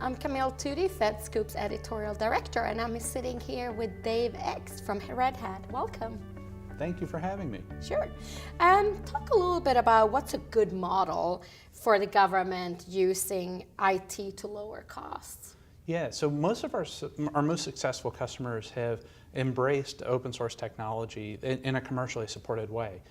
I'm Camille Tudi, FedScoop's editorial director, and I'm sitting here with Dave Egts from Red Hat. Welcome. Thank you for having me. Sure. Talk a little bit about what's a good model for the government using IT to lower costs. Yeah, so most of our most successful customers have embraced open source technology in a commercially supported way,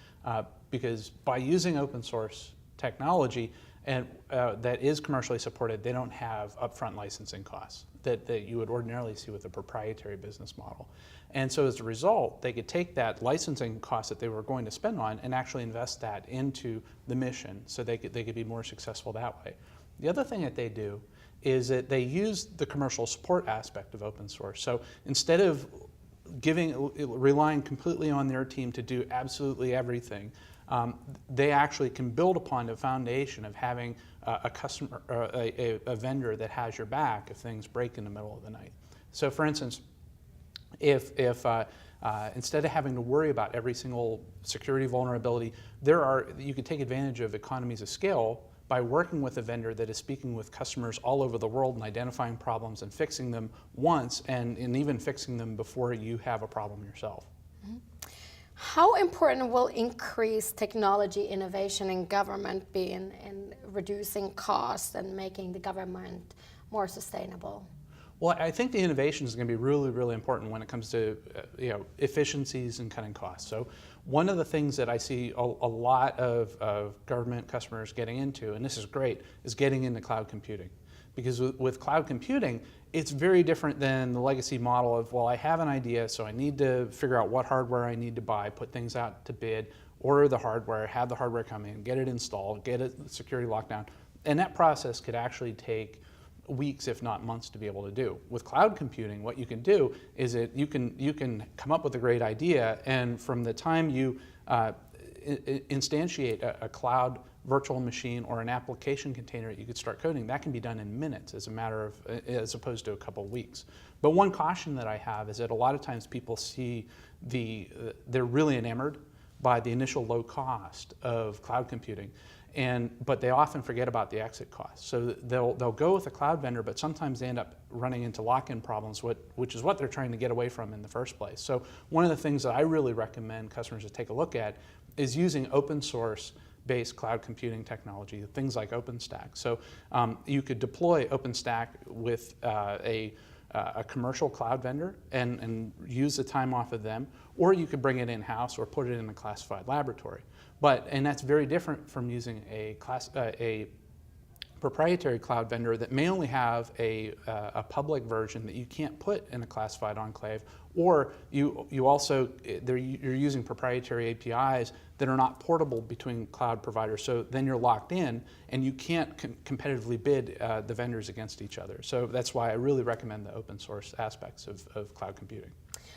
because by using open source technology and that is commercially supported, they don't have upfront licensing costs that you would ordinarily see with a proprietary business model. And so as a result, they could take that licensing cost that they were going to spend on and actually invest that into the mission so they could be more successful that way. The other thing that they do is that they use the commercial support aspect of open source. So instead of relying completely on their team to do absolutely everything, they actually can build upon the foundation of having a customer, a vendor that has your back if things break in the middle of the night. So for instance, if instead of having to worry about every single security vulnerability, you can take advantage of economies of scale by working with a vendor that is speaking with customers all over the world and identifying problems and fixing them once and even fixing them before you have a problem yourself. Mm-hmm. How important will increased technology innovation in government be in reducing costs and making the government more sustainable? Well, I think the innovation is going to be really, really important when it comes to efficiencies and cutting costs. So one of the things that I see a lot of government customers getting into, and this is great, is getting into cloud computing. Because with cloud computing, it's very different than the legacy model of, well, I have an idea, so I need to figure out what hardware I need to buy, put things out to bid, order the hardware, have the hardware come in, get it installed, get it security locked down. And that process could actually take weeks, if not months, to be able to do. With cloud computing, what you can do is that you can come up with a great idea, and from the time you instantiate a cloud virtual machine or an application container that you could start coding, that can be done in minutes as opposed to a couple of weeks. But one caution that I have is that a lot of times people see they're really enamored by the initial low cost of cloud computing, but they often forget about the exit costs. So they'll go with a cloud vendor, but sometimes they end up running into lock-in problems, which is what they're trying to get away from in the first place. So one of the things that I really recommend customers to take a look at is using open source based cloud computing technology, things like OpenStack. So you could deploy OpenStack with a commercial cloud vendor and use the time off of them, or you could bring it in-house or put it in a classified laboratory. And that's very different from using a proprietary cloud vendor that may only have a public version that you can't put in a classified enclave, or you're using proprietary APIs that are not portable between cloud providers. So then you're locked in, and you can't competitively bid the vendors against each other. So that's why I really recommend the open source aspects of cloud computing.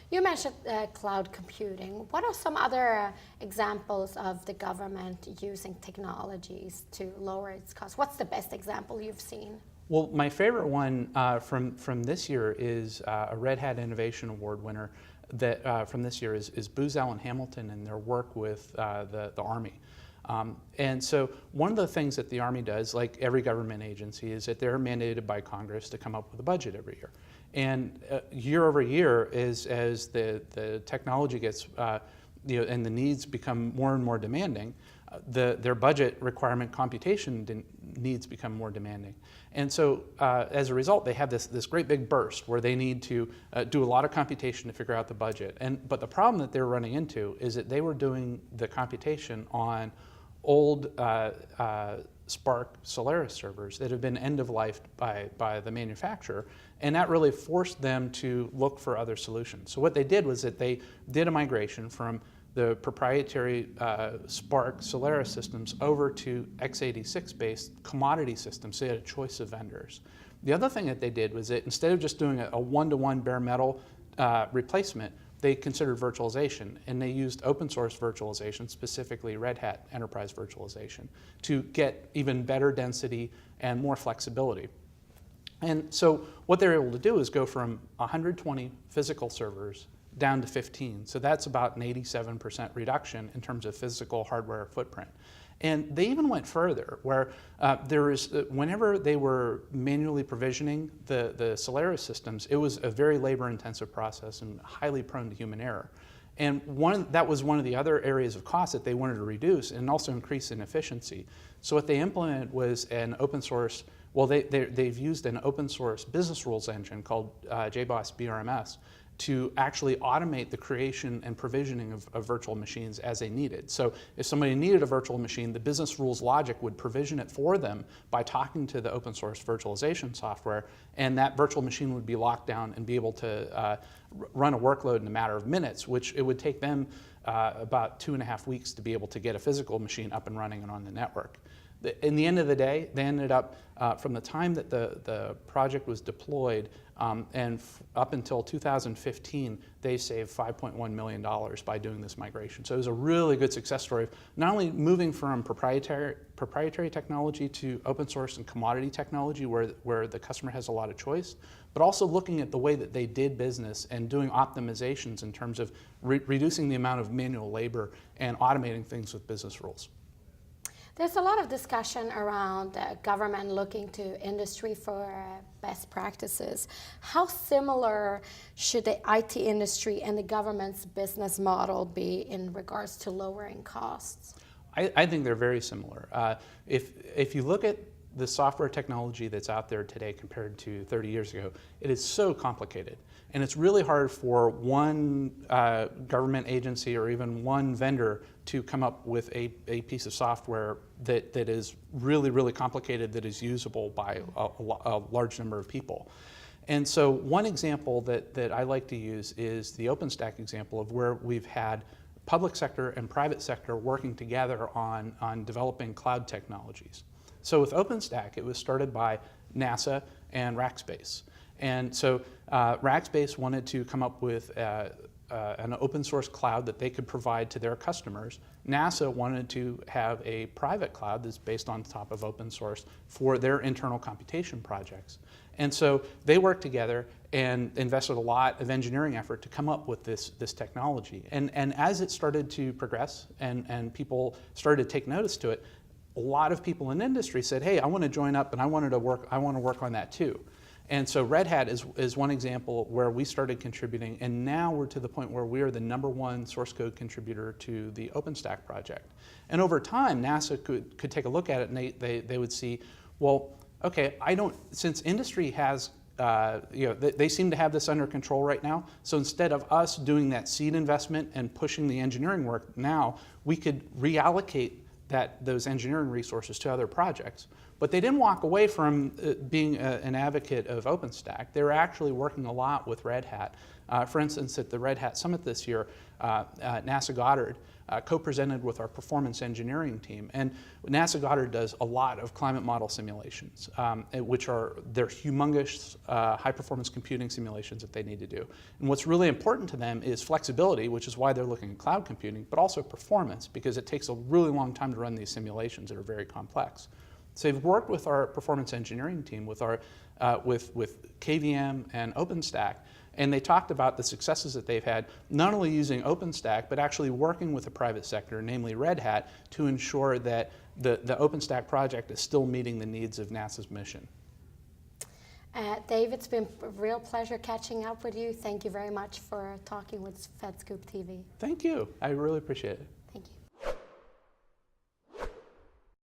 You mentioned cloud computing. What are some other examples of the government using technologies to lower its costs? What's the best example you've seen? Well, my favorite one from this year is a Red Hat Innovation Award winner that from this year is Booz Allen Hamilton and their work with the Army. And so one of the things that the Army does, like every government agency, is that they're mandated by Congress to come up with a budget every year. And year over year, as the technology gets, and the needs become more and more demanding, their budget requirement computation needs become more demanding. And so as a result, they have this great big burst where they need to do a lot of computation to figure out the budget. But the problem that they're running into is that they were doing the computation on old Spark Solaris servers that have been end-of-life by the manufacturer, and that really forced them to look for other solutions. So what they did was that they did a migration from the proprietary Spark Solaris systems over to x86-based commodity systems, so they had a choice of vendors. The other thing that they did was that instead of just doing a one-to-one bare metal replacement, they considered virtualization, and they used open source virtualization, specifically Red Hat Enterprise Virtualization, to get even better density and more flexibility. And so what they're able to do is go from 120 physical servers down to 15. So that's about an 87% reduction in terms of physical hardware footprint. And they even went further, where whenever they were manually provisioning the Solaris systems, it was a very labor-intensive process and highly prone to human error. And that was one of the other areas of cost that they wanted to reduce and also increase in efficiency. So what they implemented was an open source, well, they've used an open source business rules engine called JBoss BRMS to actually automate the creation and provisioning of virtual machines as they needed. So if somebody needed a virtual machine, the business rules logic would provision it for them by talking to the open source virtualization software, and that virtual machine would be locked down and be able to run a workload in a matter of minutes, which it would take them about 2.5 weeks to be able to get a physical machine up and running and on the network. In the end of the day, they ended up, from the time that the project was deployed and up until 2015, they saved $5.1 million by doing this migration. So it was a really good success story of not only moving from proprietary technology to open source and commodity technology where the customer has a lot of choice, but also looking at the way that they did business and doing optimizations in terms of reducing the amount of manual labor and automating things with business rules. There's a lot of discussion around government looking to industry for best practices. How similar should the IT industry and the government's business model be in regards to lowering costs? I think they're very similar. If you look at the software technology that's out there today compared to 30 years ago, it is so complicated. And it's really hard for one government agency or even one vendor to come up with a piece of software that is really, really complicated, that is usable by a large number of people. And so one example that I like to use is the OpenStack example of where we've had public sector and private sector working together on developing cloud technologies. So with OpenStack, it was started by NASA and Rackspace. And so Rackspace wanted to come up with an open source cloud that they could provide to their customers. NASA wanted to have a private cloud that's based on top of open source for their internal computation projects. And so they worked together and invested a lot of engineering effort to come up with this technology. And as it started to progress and people started to take notice to it, a lot of people in industry said, hey, I want to join up and I want to work on that too. And so Red Hat is one example where we started contributing, and now we're to the point where we are the #1 source code contributor to the OpenStack project. And over time, NASA could take a look at it and they would see, well, okay, since industry has, they seem to have this under control right now, so instead of us doing that seed investment and pushing the engineering work now, we could reallocate those engineering resources to other projects. But they didn't walk away from being an advocate of OpenStack. They were actually working a lot with Red Hat. For instance, at the Red Hat Summit this year, NASA Goddard co-presented with our performance engineering team. And NASA Goddard does a lot of climate model simulations, which are their humongous high-performance computing simulations that they need to do. And what's really important to them is flexibility, which is why they're looking at cloud computing, but also performance, because it takes a really long time to run these simulations that are very complex. So they've worked with our performance engineering team, with KVM and OpenStack, and they talked about the successes that they've had, not only using OpenStack, but actually working with the private sector, namely Red Hat, to ensure that the OpenStack project is still meeting the needs of NASA's mission. Dave, it's been a real pleasure catching up with you. Thank you very much for talking with FedScoopTV. Thank you. I really appreciate it.